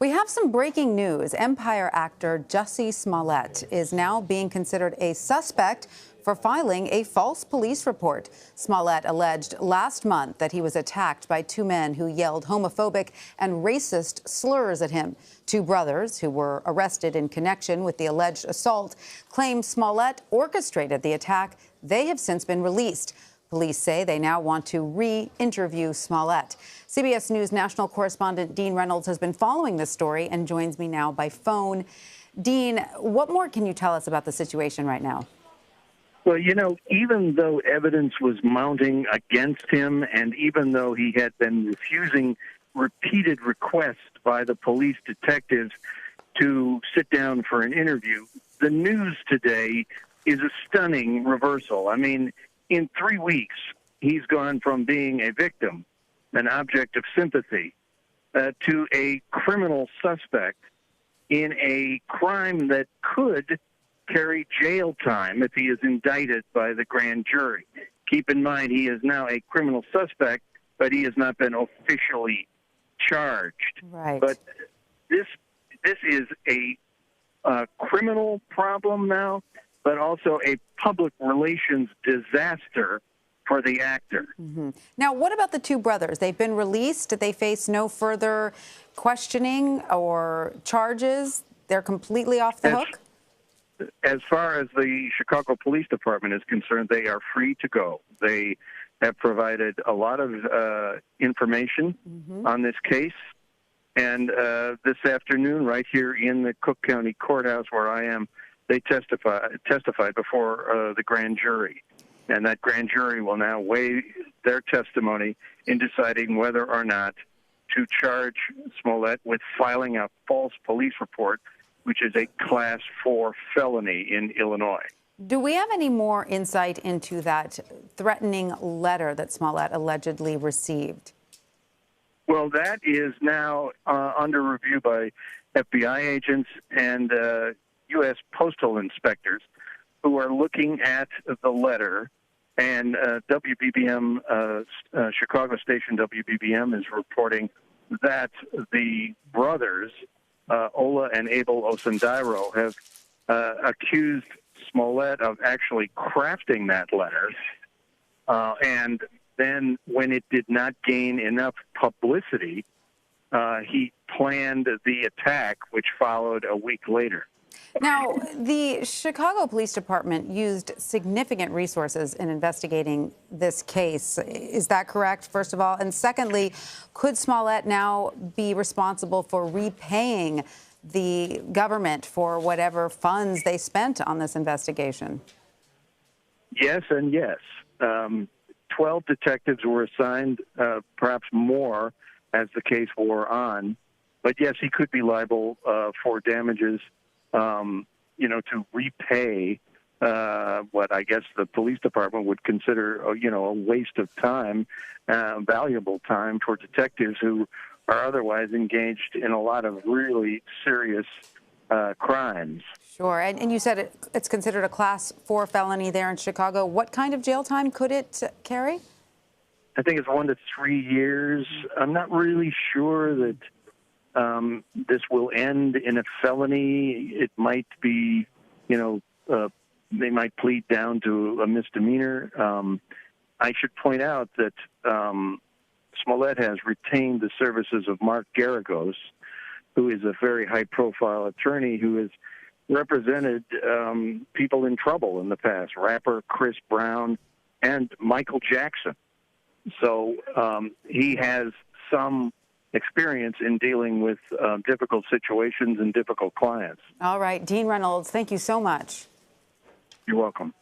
We have some breaking news. Empire actor Jussie Smollett is now being considered a suspect for filing a false police report. Smollett alleged last month that he was attacked by two men who yelled homophobic and racist slurs at him. Two brothers who were arrested in connection with the alleged assault claim Smollett orchestrated the attack. They have since been released. Police say they now want to re-interview Smollett. CBS News national correspondent Dean Reynolds has been following this story and joins me now by phone. Dean, what more can you tell us about the situation right now? Well, even though evidence was mounting against him and even though he had been refusing repeated requests by the police detectives to sit down for an interview, the news today is a stunning reversal. I mean, in 3 weeks, he's gone from being a victim, an object of sympathy, to a criminal suspect in a crime that could carry jail time if he is indicted by the grand jury. Keep in mind, he is now a criminal suspect, but he has not been officially charged. Right. But this is a criminal problem now, but also a public relations disaster for the actor. Mm-hmm. Now, what about the two brothers? They've been released. They face no further questioning or charges. They're completely off the hook? As far as the Chicago Police Department is concerned, they are free to go. They have provided a lot of information on this case. And this afternoon, right here in the Cook County Courthouse where I am, they testified before the grand jury. And that grand jury will now weigh their testimony in deciding whether or not to charge Smollett with filing a false police report, which is a Class 4 felony in Illinois. Do we have any more insight into that threatening letter that Smollett allegedly received? Well, that is now under review by FBI agents and U.S. postal inspectors who are looking at the letter. And WBBM, Chicago station WBBM, is reporting that the brothers, Ola and Abel Osundairo, have accused Smollett of actually crafting that letter. And then when it did not gain enough publicity, he planned the attack, which followed a week later. Now, the Chicago Police Department used significant resources in investigating this case. Is that correct, first of all? And secondly, could Smollett now be responsible for repaying the government for whatever funds they spent on this investigation? Yes and yes. 12 detectives were assigned, perhaps more, as the case wore on. But yes, he could be liable for damages, to repay what I guess the police department would consider, a waste of time, valuable time for detectives who are otherwise engaged in a lot of really serious crimes. Sure. And you said it's considered a Class 4 felony there in Chicago. What kind of jail time could it carry? I think it's 1 to 3 years. I'm not really sure that this will end in a felony. It might be, they might plead down to a misdemeanor. I should point out that Smollett has retained the services of Mark Garagos, who is a very high-profile attorney who has represented people in trouble in the past, rapper Chris Brown and Michael Jackson. So he has some experience in dealing with difficult situations and difficult clients. All right. Dean Reynolds, thank you so much. You're welcome.